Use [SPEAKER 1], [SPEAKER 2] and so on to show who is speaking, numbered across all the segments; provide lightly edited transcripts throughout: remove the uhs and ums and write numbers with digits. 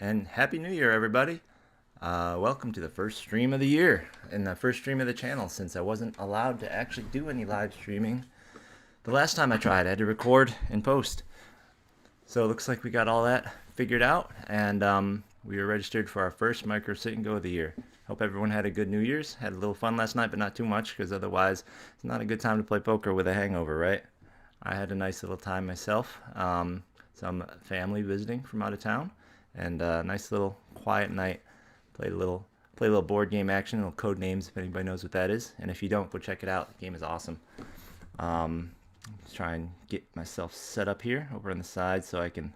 [SPEAKER 1] And Happy New Year, everybody. Welcome to the first stream of the year and the first stream of the channel since I wasn't allowed to actually do any live streaming. The last time I tried, I had to record and post. So it looks like we got all that figured out, and we were registered for our first micro sit and go of the year. Hope everyone had a good New Year's. Had a little fun last night, but not too much, because otherwise it's not a good time to play poker with a hangover, right? I had a nice little time myself. Some family visiting from out of town, and a nice little quiet night. Played a little board game action, little code names if anybody knows what that is, and if you don't, go check it out. The game is awesome. Let's try and get myself set up here over on the side so I can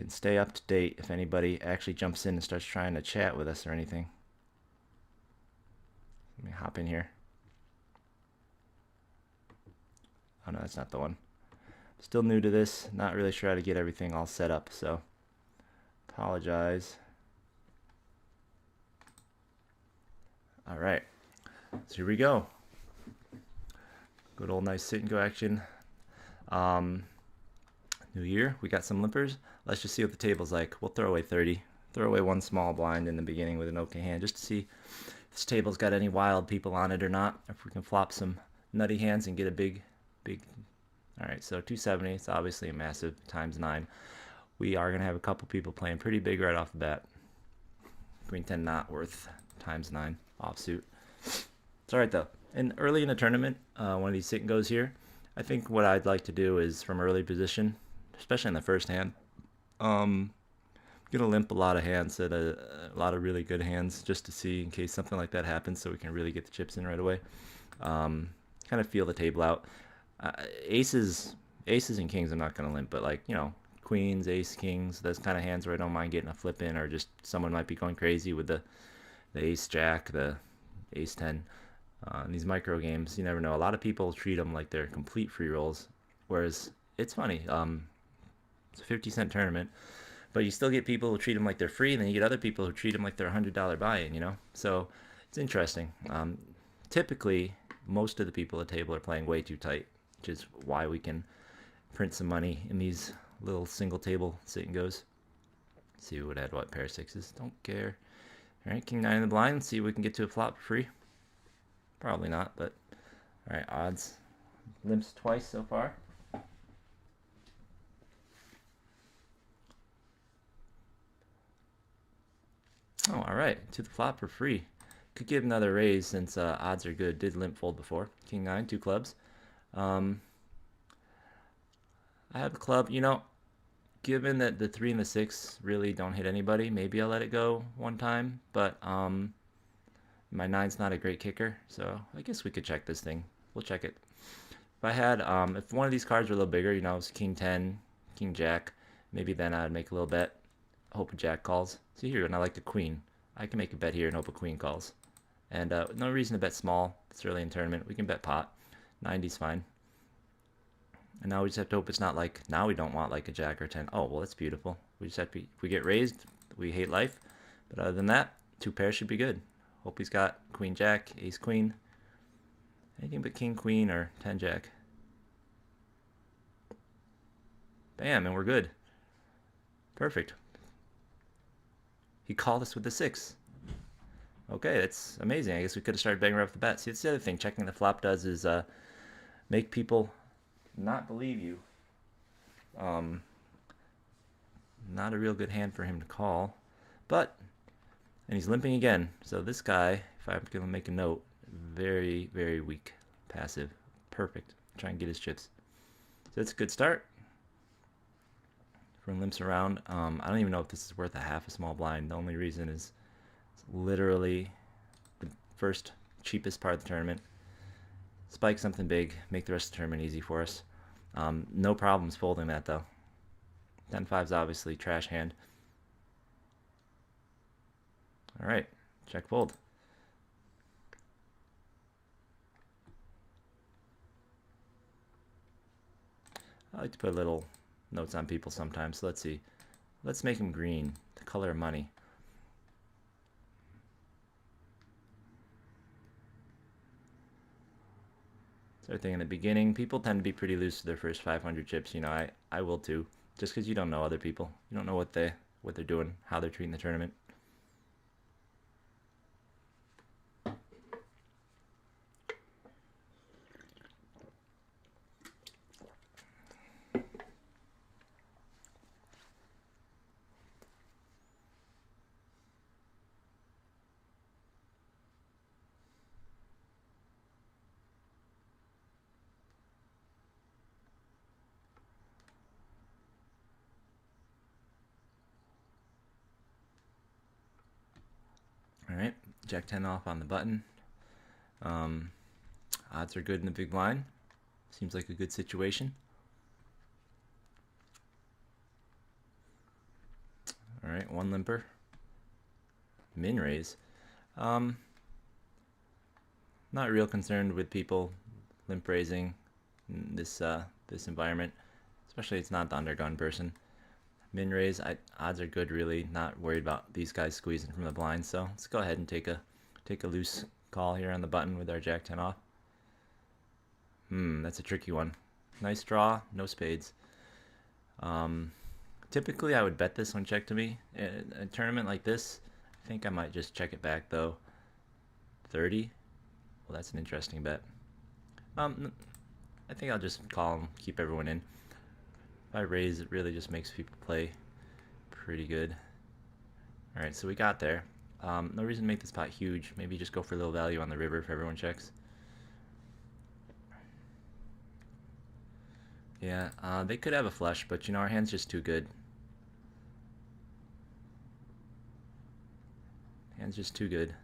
[SPEAKER 1] stay up to date if anybody actually jumps in and starts trying to chat with us or anything. Let me hop in here. Oh no, that's not the one. Still new to this, not really sure how to get everything all set up, so apologize. All right, so here we go. Good old nice sit and go action. New year, we got some limpers. Let's just see what the table's like. We'll throw away 30. Throw away one small blind in the beginning with an okay hand just to see if this table's got any wild people on it or not. If we can flop some nutty hands and get a big. All right, so 270. It's obviously a massive times 9. We are going to have a couple people playing pretty big right off the bat. Queen 10 not worth times 9 offsuit. It's all right though. And early in the tournament, one of these sit and goes here. I think what I'd like to do is from early position, especially in the first hand, gonna limp a lot of hands at a lot of really good hands just to see in case something like that happens, so we can really get the chips in right away. Kind of feel the table out. Aces and kings I'm not gonna limp, but like queens, ace, kings, those kind of hands where I don't mind getting a flip in, or just someone might be going crazy with the ace jack, the ace 10. In these micro games, you never know. A lot of people treat them like they're complete free rolls, whereas it's funny. It's a 50-cent tournament, but you still get people who treat them like they're free, and then you get other people who treat them like they're a $100 buy-in. So it's interesting. Typically, most of the people at the table are playing way too tight, which is why we can print some money in these little single table sit and goes. Let's see who would add what pair of sixes. Don't care. All right, king 9 in the blind. Let's see if we can get to a flop for free. Probably not, but all right, odds. Limps twice so far. Oh, all right, to the flop for free. Could give another raise since odds are good. Did limp fold before. King 9, 2 clubs. I have a club. Given that the 3 and the 6 really don't hit anybody, maybe I'll let it go one time, but my 9's not a great kicker, so I guess we could check this thing. We'll check it. If I had, if one of these cards were a little bigger, it was king 10, king jack, maybe then I'd make a little bet. Hope a jack calls. See here, and I like the queen. I can make a bet here and hope a queen calls. And no reason to bet small. It's early in tournament. We can bet pot. 90's fine. And now we just have to hope it's not like, now we don't want like a jack or 10. Oh, well, that's beautiful. We just have to if we get raised, we hate life. But other than that, 2 pairs should be good. Hope he's got queen jack, ace queen. Anything but king queen or 10 jack. Bam, and we're good. Perfect. He called us with the 6. Okay, that's amazing. I guess we could have started banging right off the bat. See, that's the other thing checking the flop does is make people not believe you. Not a real good hand for him to call. And he's limping again. So this guy, if I'm going to make a note, very, very weak. Passive. Perfect. Try and get his chips. So that's a good start. Everyone limps around. I don't even know if this is worth a half a small blind. The only reason is it's literally the first cheapest part of the tournament. Spike something big. Make the rest of the tournament easy for us. No problems folding that though. 10-5's obviously trash hand. All right, check fold. I like to put little notes on people sometimes. So let's see. Let's make them green, the color of money. So I think in the beginning, people tend to be pretty loose to their first 500 chips. I will too. just because you don't know other people. You don't know what they're doing, how they're treating the tournament. All right, Jack 10 off on the button. Odds are good in the big blind. Seems like a good situation. All right, one limper. Min raise. Not real concerned with people limp raising in this environment, especially it's not the undergun person. Min raise, odds are good. Really, not worried about these guys squeezing from the blind. So let's go ahead and take a loose call here on the button with our Jack 10 off. That's a tricky one. Nice draw, no spades. Typically I would bet this on check to me. In a tournament like this, I think I might just check it back though. 30. Well, that's an interesting bet. I think I'll just call and keep everyone in. If I raise, it really just makes people play pretty good. All right, so we got there. No reason to make this pot huge. Maybe just go for a little value on the river if everyone checks. Yeah, they could have a flush, but you know, our hand's just too good. Hand's just too good.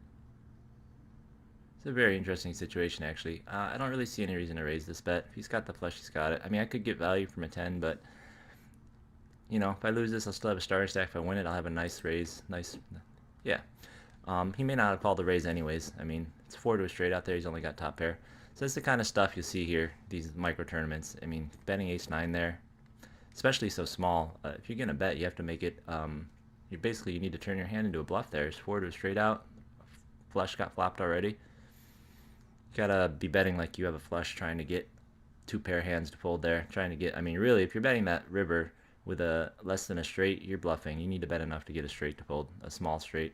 [SPEAKER 1] It's a very interesting situation, actually. I don't really see any reason to raise this bet. If he's got the flush, he's got it. I mean, I could get value from a 10, but, you know, if I lose this, I'll still have a starter stack. If I win it, I'll have a nice raise. Nice, yeah. He may not have called the raise anyways. I mean, it's 4 to a straight out there. He's only got top pair. So that's the kind of stuff you see here, these micro tournaments. I mean, betting ace-9 there, especially so small. If you're going to bet, you have to make it, you need to turn your hand into a bluff there. It's 4 to a straight out. Flush got flopped already. You gotta be betting like you have a flush, trying to get 2 pair hands to fold there. Trying to get, I mean, really, if you're betting that river with a less than a straight, you're bluffing. You need to bet enough to get a straight to fold, a small straight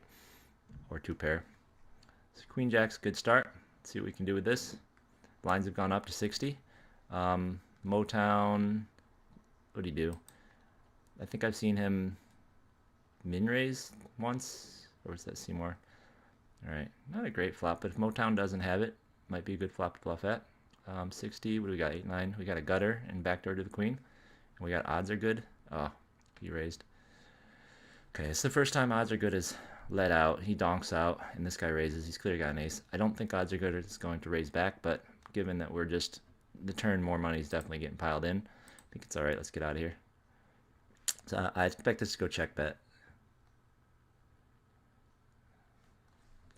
[SPEAKER 1] or 2 pair. So Queen Jack's good start. Let's see what we can do with this. Blinds have gone up to 60. Motown, what did he do? I think I've seen him min raise once, or was that Seymour? All right, not a great flop, but if Motown doesn't have it, might be a good flop to bluff at. 60, what do we got? 8-9. We got a gutter and backdoor to the queen. And we got odds are good. Oh, he raised. Okay, it's the first time odds are good is let out. He donks out, and this guy raises. He's clearly got an ace. I don't think odds are good is going to raise back, but given that we're just the turn, more money is definitely getting piled in. I think it's all right. Let's get out of here. So I expect this to go check bet.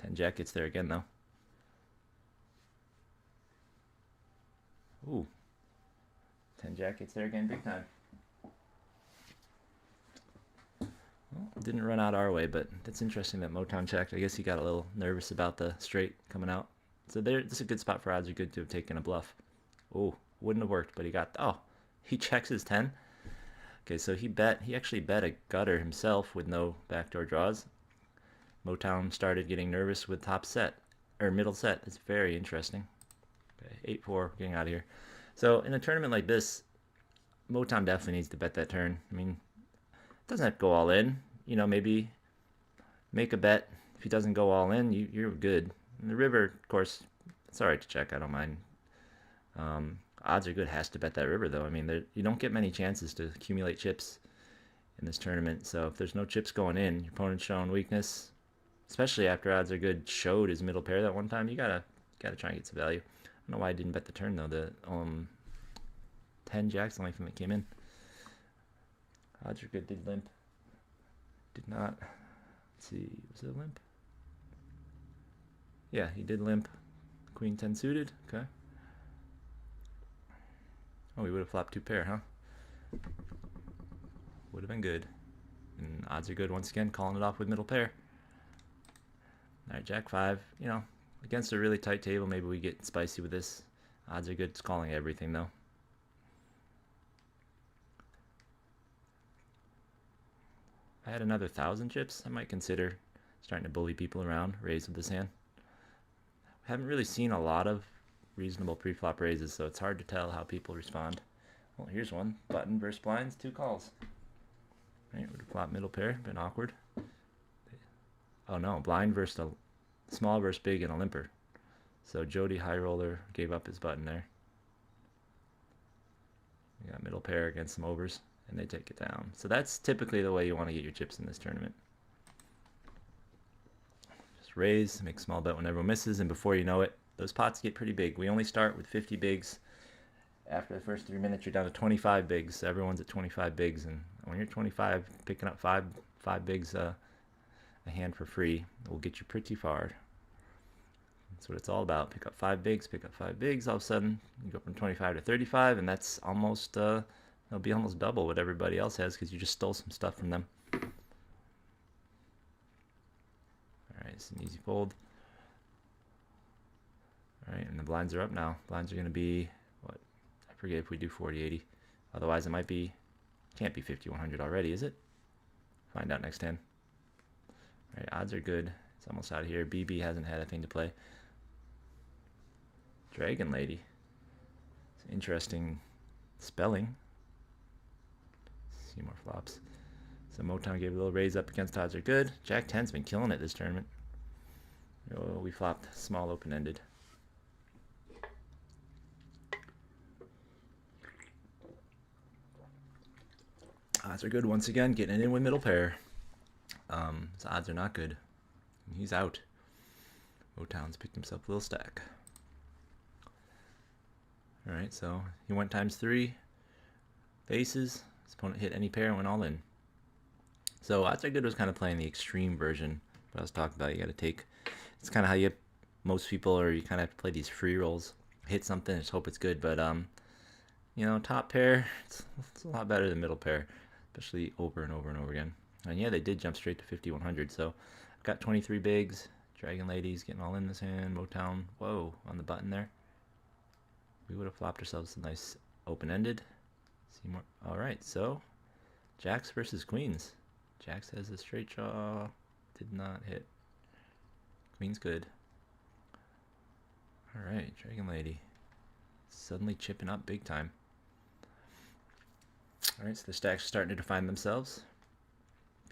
[SPEAKER 1] 10 Jack gets there again though. Ooh. 10 Jack gets there again big time. Well, didn't run out our way, but that's interesting that Motown checked. I guess he got a little nervous about the straight coming out. So this is a good spot for odds are good to have taken a bluff. Oh, wouldn't have worked, but he got, oh, he checks his 10. Okay, so he actually bet a gutter himself with no backdoor draws. Motown started getting nervous with top set, or middle set. It's very interesting. Okay, 8-4, getting out of here. So in a tournament like this, Motown definitely needs to bet that turn. I mean, it doesn't have to go all in. You know, maybe make a bet. If he doesn't go all in, you're good. And the river, of course, it's all right to check. I don't mind. Odds are good has to bet that river, though. I mean, you don't get many chances to accumulate chips in this tournament. So if there's no chips going in, your opponent's showing weakness, especially after odds are good showed his middle pair that one time, you gotta try and get some value. I don't know why I didn't bet the turn though. The 10 Jack's the only thing that came in. Odds are good. Did limp. Did not. Let's see. Was it a limp? Yeah, he did limp. Queen 10 suited. Okay. Oh, he would have flopped 2 pair, huh? Would have been good. And odds are good once again, calling it off with middle pair. All right, Jack 5. You know, against a really tight table, maybe we get spicy with this. Odds are good. It's calling everything though. If I had another 1,000 chips, I might consider starting to bully people around, raise with this hand. Haven't really seen a lot of reasonable pre-flop raises, so it's hard to tell how people respond. Well, here's one. Button versus blinds, 2 calls. Right, would flop middle pair, been awkward. Oh no, blind versus a small versus big and a limper. So Jody high roller gave up his button there. We got middle pair against some overs, and they take it down. So that's typically the way you want to get your chips in this tournament. Just raise, make small bet when everyone misses, and before you know it, those pots get pretty big. We only start with 50 bigs. After the first 3 minutes, you're down to 25 bigs. Everyone's at 25 bigs, and when you're 25, picking up five bigs a hand for free will get you pretty far. That's what it's all about. Pick up 5 bigs, pick up 5 bigs. All of a sudden, you go from 25 to 35, and that's almost it'll be almost double what everybody else has because you just stole some stuff from them. All right, it's an easy fold. All right, and the blinds are up now. Blinds are going to be what? I forget if we do 40-80. Otherwise, it might be. Can't be 50-100 already, is it? Find out next hand. All right, odds are good. It's almost out of here. BB hasn't had a thing to play. Dragon Lady. It's interesting spelling. See more flops. So Motown gave a little raise up against odds are good. Jack 10's been killing it this tournament. Oh, we flopped small open-ended. Odds are good once again, getting it in with middle pair. His odds are not good. He's out. Motown's picked himself a little stack. Alright, so he went times 3. Faces. His opponent hit any pair and went all in. So odds are good was kind of playing the extreme version. What I was talking about, you got to take. It's kind of how most people, or you kind of have to play these free rolls. Hit something, just hope it's good. But you know, top pair, it's a lot better than middle pair, especially over and over and over again. And yeah, they did jump straight to 50-100. So I've got 23 bigs. Dragon Ladies getting all in this hand. Motown, whoa, on the button there. We would have flopped ourselves a nice open-ended. See more. All right, so Jacks versus Queens. Jacks has a straight draw. Did not hit. Queen's good. All right, Dragon Lady. Suddenly chipping up big time. All right, so the stacks are starting to define themselves.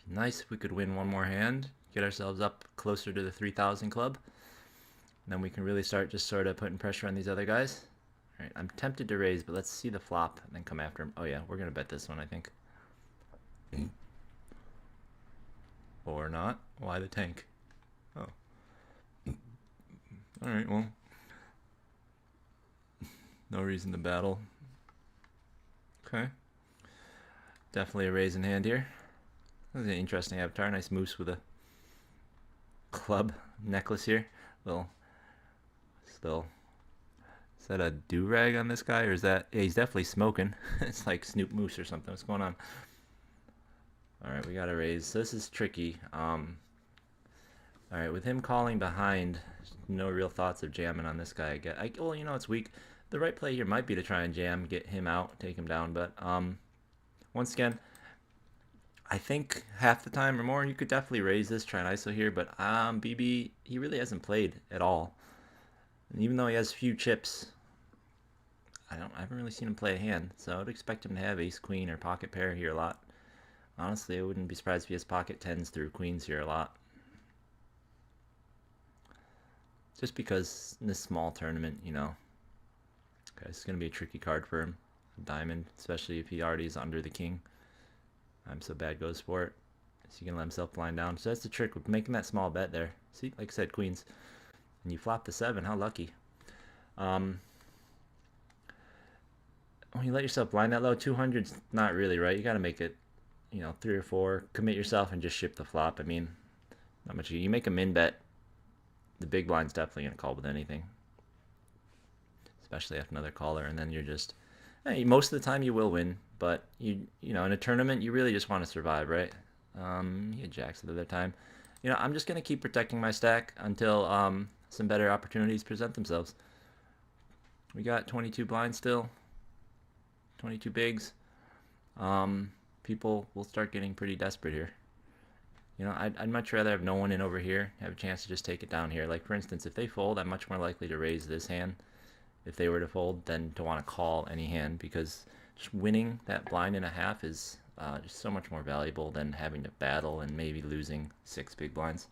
[SPEAKER 1] Be nice if we could win one more hand, get ourselves up closer to the 3,000 club. And then we can really start just sort of putting pressure on these other guys. All right, I'm tempted to raise, but let's see the flop and then come after him. Oh yeah, we're gonna bet this one, I think. Or not. Why the tank? Oh. All right, well. No reason to battle. Okay. Definitely a raise in hand here. This is an interesting avatar. Nice moose with a club necklace here. Little. Still. Is that a do-rag on this guy? Or is that... Yeah, he's definitely smoking. It's like Snoop Moose or something. What's going on? Alright, we got a raise. So this is tricky. Alright, with him calling behind, no real thoughts of jamming on this guy. Well, you know, it's weak. The right play here might be to try and jam, get him out, take him down. But once again, I think half the time or more, you could definitely raise this, try an ISO here. But BB, he really hasn't played at all. And even though he has few chips, I haven't really seen him play a hand. So I would expect him to have ace, queen, or pocket pair here a lot. Honestly, I wouldn't be surprised if he has pocket tens through queens here a lot. Just because in this small tournament, you know, okay, it's going to be a tricky card for him. Diamond, especially if he already is under the king. I'm so bad goes for it. Is he going to let himself blind down? So that's the trick with making that small bet there. See, like I said, queens. And you flop the 7, how lucky. When you let yourself blind that low, 200's not really right. You got to make it, you know, 3 or 4. Commit yourself and just ship the flop. I mean, not much. You make a min bet, the big blind's definitely going to call with anything. Especially after another caller, and then you're just... Hey, most of the time you will win, but you know, in a tournament, you really just want to survive, right? He had jacks the other time. You know, I'm just going to keep protecting my stack until some better opportunities present themselves. We got 22 blinds still. 22 bigs. People will start getting pretty desperate here. You know, I'd much rather have no one in over here, have a chance to just take it down here. Like, for instance, if they fold, I'm much more likely to raise this hand if they were to fold than to want to call any hand, because just winning that blind and a half is just so much more valuable than having to battle and maybe losing 6 big blinds.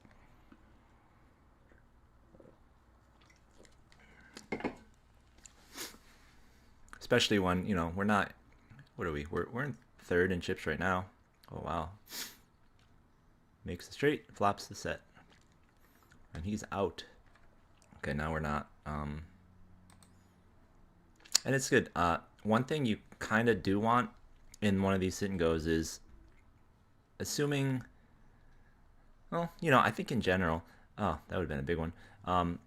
[SPEAKER 1] Especially when, you know, we're not, what are we? We're in third in chips right now. Oh, wow. Makes the straight, flops the set. And he's out. Okay, now we're not. And it's good. One thing you kind of do want in one of these sit and goes is assuming, well, you know, I think in general, oh, that would have been a big one.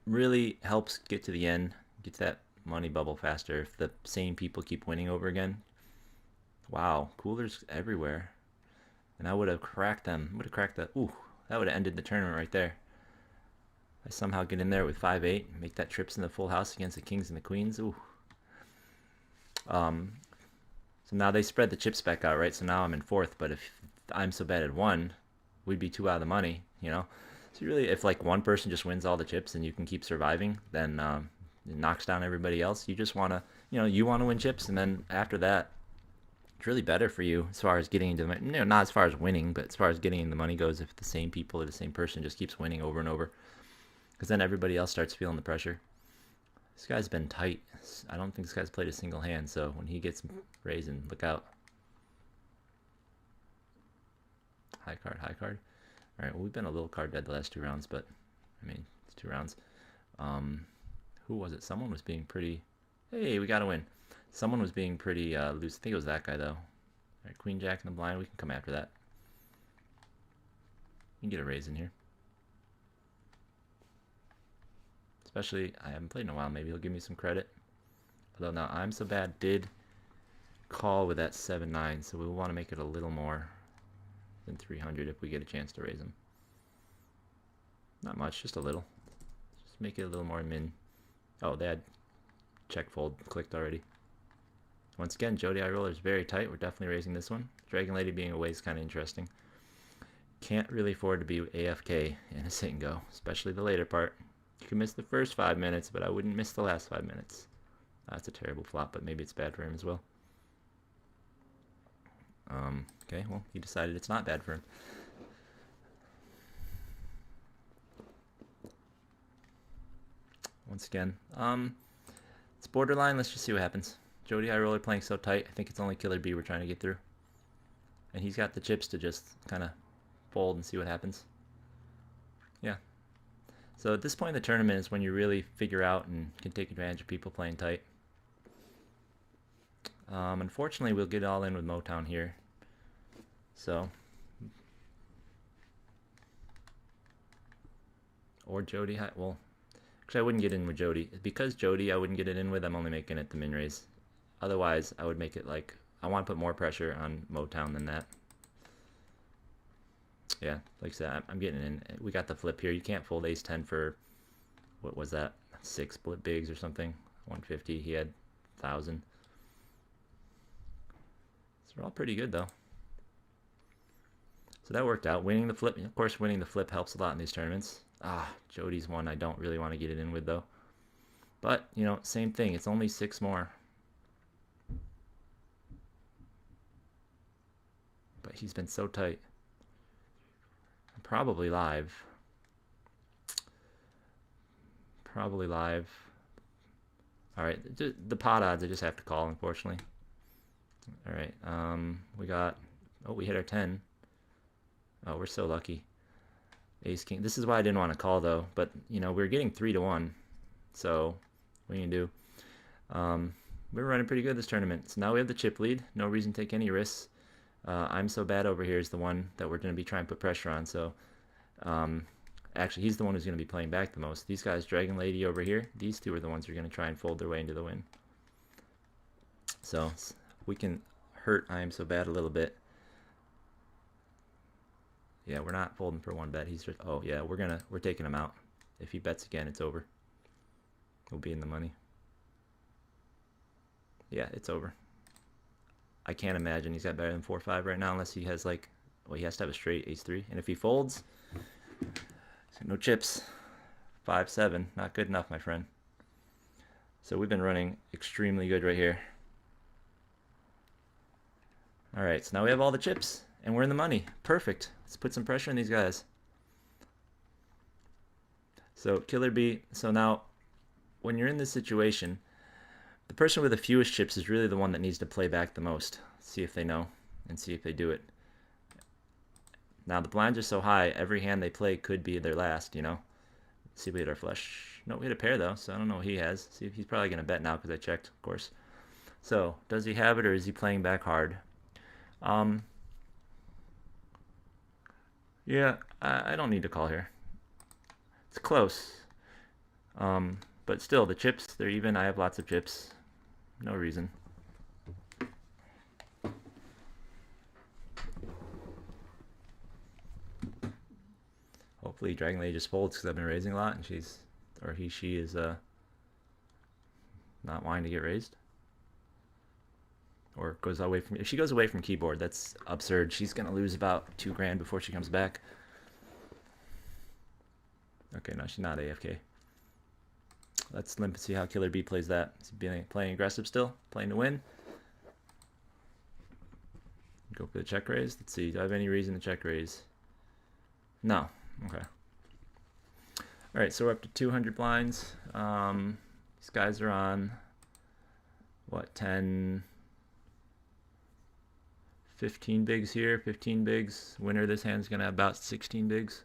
[SPEAKER 1] Really helps get to the end, get to that money bubble faster if the same people keep winning over again. Wow, coolers everywhere. And I would have cracked them. Would have cracked that. Ooh, that would have ended the tournament right there. I somehow get in there with 5-8, make that trips in the full house against the kings and the queens. Ooh. So now they spread the chips back out, right? So now I'm in fourth, but if I'm so bad at one, we'd be 2 out of the money, you know? So really, if like one person just wins all the chips and you can keep surviving, then it knocks down everybody else. You just want to, you know, you want to win chips, and then after that, it's really better for you as far as getting into the, you know, not as far as winning, but as far as getting in the money goes, if the same people or the same person just keeps winning over and over, because then everybody else starts feeling the pressure. This guy's been tight. I don't think this guy's played a single hand, so when he gets raising, look out. High card, high card. All right, well, we've been a little card dead the last 2 rounds, but I mean, it's 2 rounds. Who was it? Someone was being pretty, hey, we gotta win. Someone was being pretty loose. I think it was that guy, though. All right, queen jack in the blind. We can come after that. We can get a raise in here. Especially, I haven't played in a while. Maybe he'll give me some credit. Although now I'm so bad did call with that 7-9, so we'll want to make it a little more than 300 if we get a chance to raise him. Not much, just a little. Just make it a little more min. Oh, they had check fold clicked already. Once again, Jody Eye Roller is very tight. We're definitely raising this one. Dragon Lady being away is kind of interesting. Can't really afford to be AFK in a sit and go, especially the later part. You can miss the first 5 minutes, but I wouldn't miss the last 5 minutes. That's a terrible flop, but maybe it's bad for him as well. Okay, well, he decided it's not bad for him. Once again, it's borderline. Let's just see what happens. Jody Eye Roller playing so tight. I think it's only Killer B we're trying to get through. And he's got the chips to just kind of fold and see what happens. Yeah. So at this point in the tournament is when you really figure out and can take advantage of people playing tight. Unfortunately, we'll get all in with Motown here. So, or Jody. Well, actually, I wouldn't get in with Jody. Because Jody, I wouldn't get it in with. I'm only making it the min raise. Otherwise, I would make it like, I want to put more pressure on Motown than that. Yeah, like I said, I'm getting in. We got the flip here. You can't fold ace-10 for, what was that, 6 split bigs or something. 150, he had 1,000. So they're all pretty good, though. So that worked out. Winning the flip, of course, winning the flip helps a lot in these tournaments. Jody's one I don't really want to get it in with, though. But, you know, same thing. It's only 6 more. But he's been so tight. I'm probably live. Probably live. Alright, the pot odds I just have to call, unfortunately. Alright, we got, oh, we hit our 10. Oh, we're so lucky. Ace King. This is why I didn't want to call, though. But, you know, we're getting 3-1. So, what are you going to do? We're running pretty good this tournament. So now we have the chip lead. No reason to take any risks. I'm so bad over here is the one that we're going to be trying to put pressure on. So, actually, he's the one who's going to be playing back the most. These guys, Dragon Lady over here, these two are the ones who are going to try and fold their way into the win. So, we can hurt I Am So Bad a little bit. Yeah, we're not folding for 1 bet. He's just, oh yeah, we're taking him out. If he bets again, it's over. We'll be in the money. Yeah, it's over. I can't imagine he's got better than 4-5 right now unless he has like Well, he has to have a straight ace-3. And if he folds, no chips. 5-7. Not good enough, my friend. So we've been running extremely good right here. All right, so now we have all the chips, and we're in the money. Perfect. Let's put some pressure on these guys. So Killer B, so now when you're in this situation, the person with the fewest chips is really the one that needs to play back the most. See if they know and see if they do it. Now the blinds are so high, every hand they play could be their last, you know. See if we hit our flush. No, we hit a pair though, so I don't know what he has. See if he's probably going to bet now because I checked, of course. So, does he have it or is he playing back hard? Yeah, I don't need to call here. It's close. But still, the chips, they're even. I have lots of chips. No reason. Hopefully Dragon Lady just folds because I've been raising a lot and she's, or she is not wanting to get raised. Or goes away from, if she goes away from keyboard, that's absurd. She's going to lose about 2 grand before she comes back. Okay, no, she's not AFK. Let's limp and see how Killer B plays that. Is he playing aggressive still? Playing to win? Go for the check raise. Let's see. Do I have any reason to check raise? No. Okay. Alright, so we're up to 200 blinds. These guys are on, what, 10, 15 bigs here, 15 bigs. Winner of this hand is going to have about 16 bigs.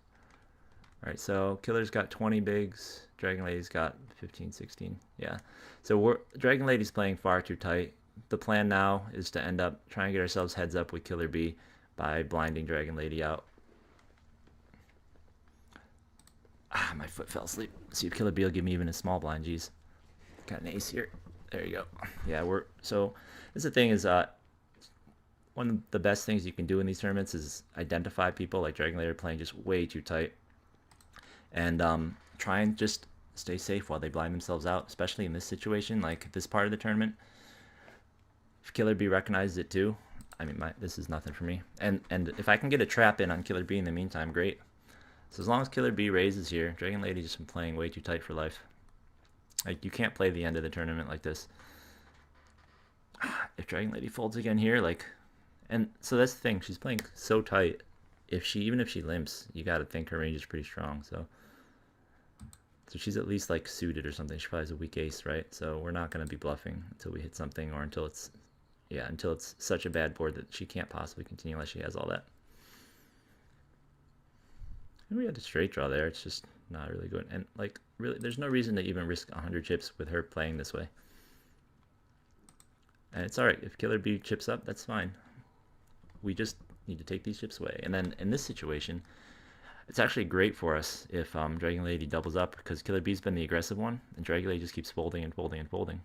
[SPEAKER 1] Alright, so Killer's got 20 bigs. Dragon Lady's got 15, 16. Yeah. So Dragon Lady's playing far too tight. The plan now is to end up trying to get ourselves heads up with Killer B by blinding Dragon Lady out. Ah, my foot fell asleep. Let's see if Killer B will give me even a small blind. Jeez. Got an ace here. There you go. Yeah, so this is the thing is one of the best things you can do in these tournaments is identify people like Dragon Lady are playing just way too tight. And try and just stay safe while they blind themselves out, especially in this situation, like this part of the tournament. If Killer B recognizes it too, I mean, this is nothing for me. And if I can get a trap in on Killer B in the meantime, great. So as long as Killer B raises here, Dragon Lady just been playing way too tight for life. Like, you can't play the end of the tournament like this. If Dragon Lady folds again here, like, and so that's the thing, she's playing so tight. Even if she limps, you got to think her range is pretty strong. So she's at least like suited or something. She probably has a weak ace, right? So we're not going to be bluffing until we hit something, or until it's such a bad board that she can't possibly continue unless she has all that. And we had a straight draw there. It's just not really good. And like, really, there's no reason to even risk 100 chips with her playing this way. And it's all right if Killer B chips up, that's fine. We just need to take these chips away. And then in this situation, it's actually great for us if Dragon Lady doubles up, because Killer B's been the aggressive one, and Dragon Lady just keeps folding and folding and folding.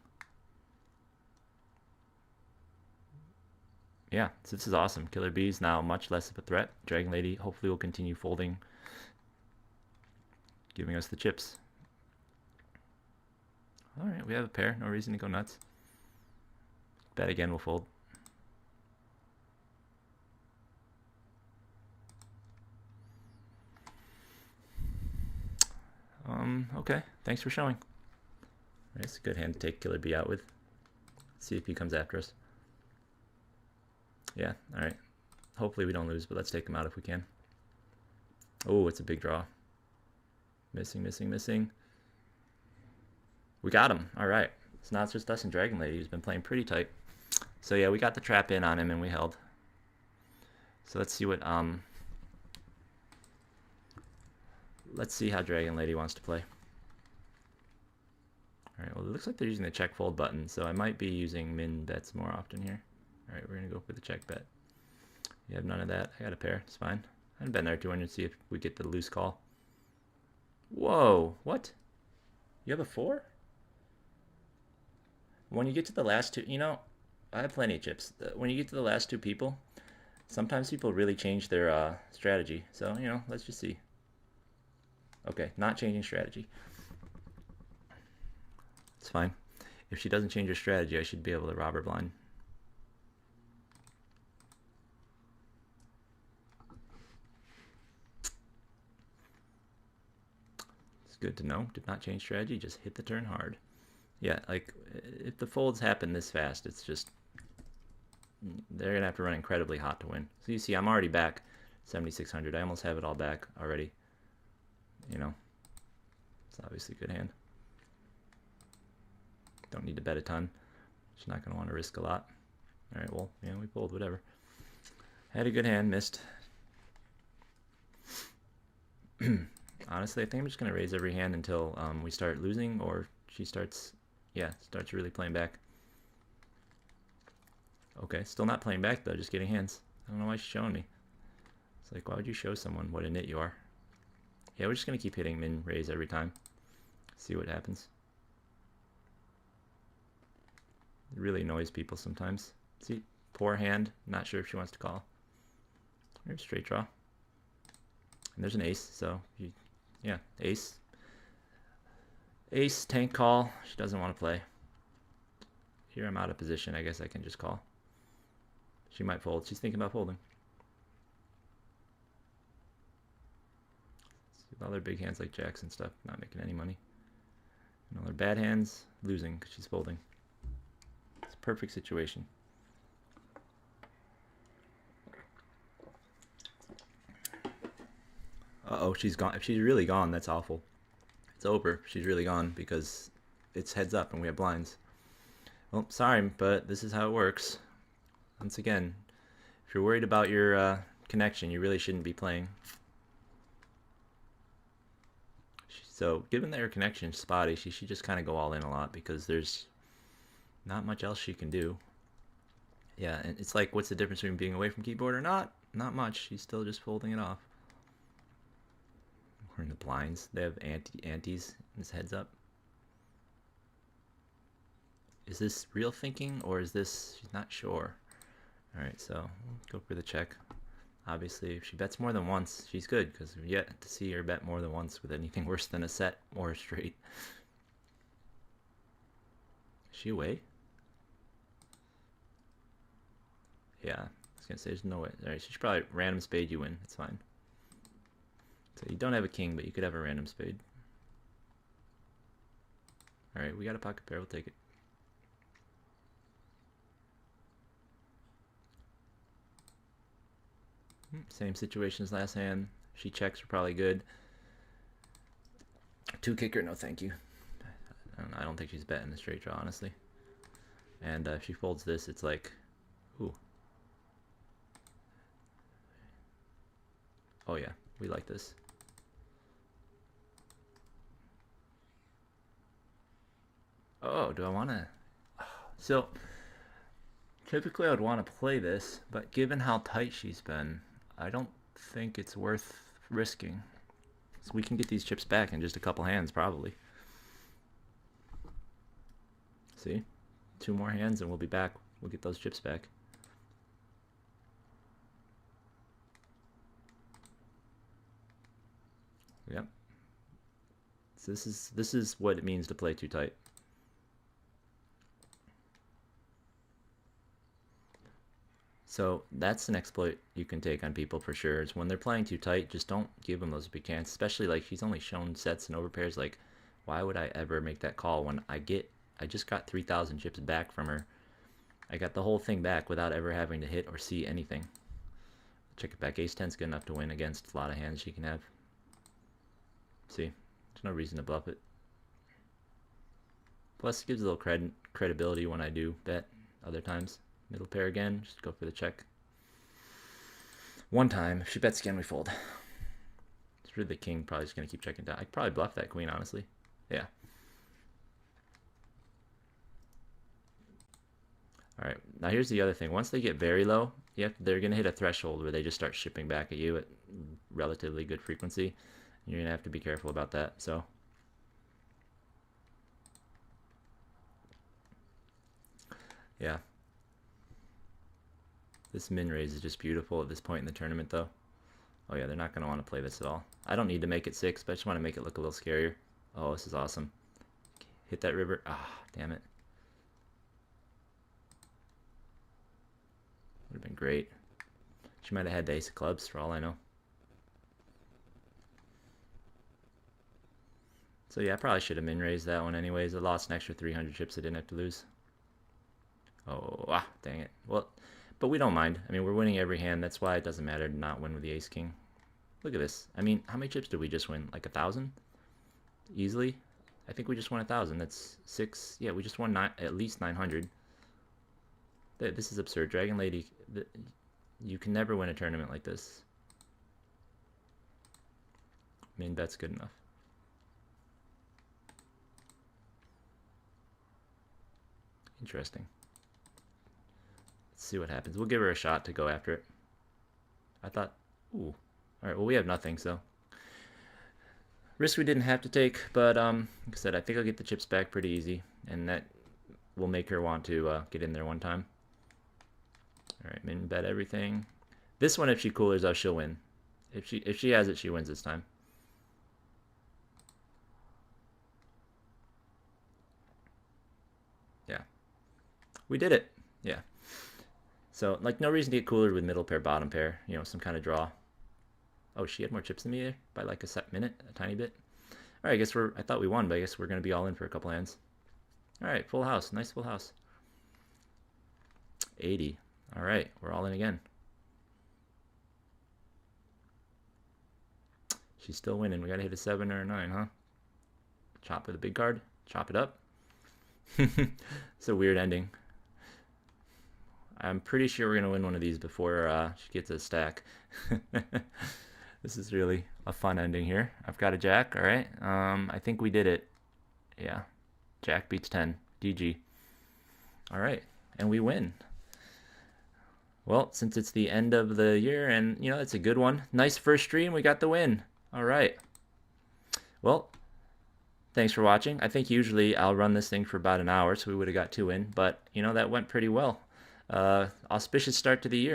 [SPEAKER 1] Yeah, so this is awesome. Killer B's now much less of a threat. Dragon Lady hopefully will continue folding, giving us the chips. Alright, we have a pair. No reason to go nuts. Bet again, we'll fold. Okay, thanks for showing. It's a good hand to take Killer B out with. Let's see if he comes after us. Yeah, alright. Hopefully we don't lose, but let's take him out if we can. Oh, it's a big draw. Missing, missing, missing. We got him. Alright. It's not just us and Dragon Lady. He's been playing pretty tight. So yeah, we got the trap in on him and we held. So let's see what let's see how Dragon Lady wants to play. Alright, well it looks like they're using the check fold button, so I might be using min bets more often here. Alright, we're gonna go for the check bet. You have none of that. I got a pair, it's fine. I'd bet there 200 to see if we get the loose call. Whoa, what? You have a 4? When you get to the last two, you know, I have plenty of chips. When you get to the last two people, sometimes people really change their strategy. So, you know, let's just see. Okay, not changing strategy. It's fine. If she doesn't change her strategy, I should be able to rob her blind. Good to know. Did not change strategy, just hit the turn hard. Yeah, like, if the folds happen this fast, it's just, they're gonna have to run incredibly hot to win. So you see, I'm already back 7,600. I almost have it all back already. You know, it's obviously a good hand. Don't need to bet a ton. Just not gonna want to risk a lot. All right, well, yeah, we pulled, whatever. Had a good hand, missed. Honestly, I think I'm just gonna raise every hand until we start losing, or she starts, yeah, starts really playing back. Okay, still not playing back though, just getting hands. I don't know why she's showing me. It's like, why would you show someone what a nit you are? Yeah, we're just gonna keep hitting min raise every time. See what happens. It really annoys people sometimes. See, poor hand, not sure if she wants to call. Here's straight draw. And there's an ace, so you, yeah, ace. Ace, tank call. She doesn't want to play. Here I'm out of position. I guess I can just call. She might fold. She's thinking about folding. See, other big hands like jacks and stuff, not making any money. And all her bad hands, losing because she's folding. It's a perfect situation. Uh-oh, she's gone. If she's really gone, that's awful. It's over. She's really gone because it's heads up and we have blinds. Well, sorry, but this is how it works. Once again, if you're worried about your connection, you really shouldn't be playing. So, given that her connection is spotty, she should just kind of go all in a lot because there's not much else she can do. Yeah, and it's like, what's the difference between being away from keyboard or not? Not much. She's still just folding it off. We're in the blinds. They have antes in his heads up. Is this real thinking or is this, she's not sure. All right, so go for the check. Obviously, if she bets more than once, she's good because we've yet to see her bet more than once with anything worse than a set or a straight. Is she away? Yeah, I was gonna say there's no way. All right, she's probably random spade. You win. It's fine. So you don't have a king, but you could have a random spade. All right, we got a pocket pair. We'll take it. Same situation as last hand. She checks, we're probably good. Two kicker, no thank you. I don't think she's betting the straight draw, honestly. And if she folds this, it's like, ooh. Oh yeah, we like this. Oh, do I want to? So, typically I would want to play this, but given how tight she's been, I don't think it's worth risking. So we can get these chips back in just a couple hands, probably. See? 2 more hands and we'll be back. We'll get those chips back. Yep. So this is what it means to play too tight. So that's an exploit you can take on people for sure. Is when they're playing too tight, just don't give them those big hands. Especially like she's only shown sets and overpairs. Like, why would I ever make that call when I just got 3,000 chips back from her. I got the whole thing back without ever having to hit or see anything. Check it back. Ace 10's good enough to win against a lot of hands she can have. See, there's no reason to bluff it. Plus, it gives a little credibility when I do bet other times. Middle pair again, just go for the check. One time, if she bets again, we fold. It's really the king, probably just going to keep checking down. I could probably bluff that queen, honestly. Yeah. Alright, now here's the other thing. Once they get very low, they're going to hit a threshold where they just start shipping back at you at relatively good frequency. You're going to have to be careful about that. So, yeah. This min raise is just beautiful at this point in the tournament, though. Oh yeah, they're not going to want to play this at all. I don't need to make it 6, but I just want to make it look a little scarier. Oh, this is awesome. Hit that river. Ah, damn it. Would have been great. She might have had the ace of clubs for all I know. So yeah, I probably should have min-raised that one anyways. I lost an extra 300 chips I didn't have to lose. Oh, dang it. Well, but we don't mind. I mean, we're winning every hand. That's why it doesn't matter to not win with the ace-king. Look at this. I mean, how many chips did we just win? Like 1,000? Easily? I think we just won 1,000. That's 6. Yeah, we just won at least 900. This is absurd. Dragon Lady, you can never win a tournament like this. Min bet's good enough. Interesting. Let's see what happens. We'll give her a shot to go after it. I thought, ooh. Alright, well we have nothing, so. Risk we didn't have to take, but like I said, I think I'll get the chips back pretty easy, and that will make her want to get in there one time. Alright, min bet everything. This one, if she coolers out, she'll win. If she has it, she wins this time. Yeah. We did it. Yeah. So, like, no reason to get cooler with middle pair, bottom pair. You know, some kind of draw. Oh, she had more chips than me there by like a set minute, a tiny bit. All right, I guess I thought we won, but I guess we're going to be all in for a couple hands. All right, full house. Nice full house. 80. All right, we're all in again. She's still winning. We got to hit a 7 or a 9, huh? Chop with a big card. Chop it up. It's a weird ending. I'm pretty sure we're going to win one of these before she gets a stack. This is really a fun ending here. I've got a jack, all right. I think we did it. Yeah, jack beats 10. GG. All right, and we win. Well, since it's the end of the year, and you know, it's a good one. Nice first stream, we got the win. All right. Well, thanks for watching. I think usually I'll run this thing for about an hour, so we would have got 2 in, but you know, that went pretty well. Auspicious start to the year.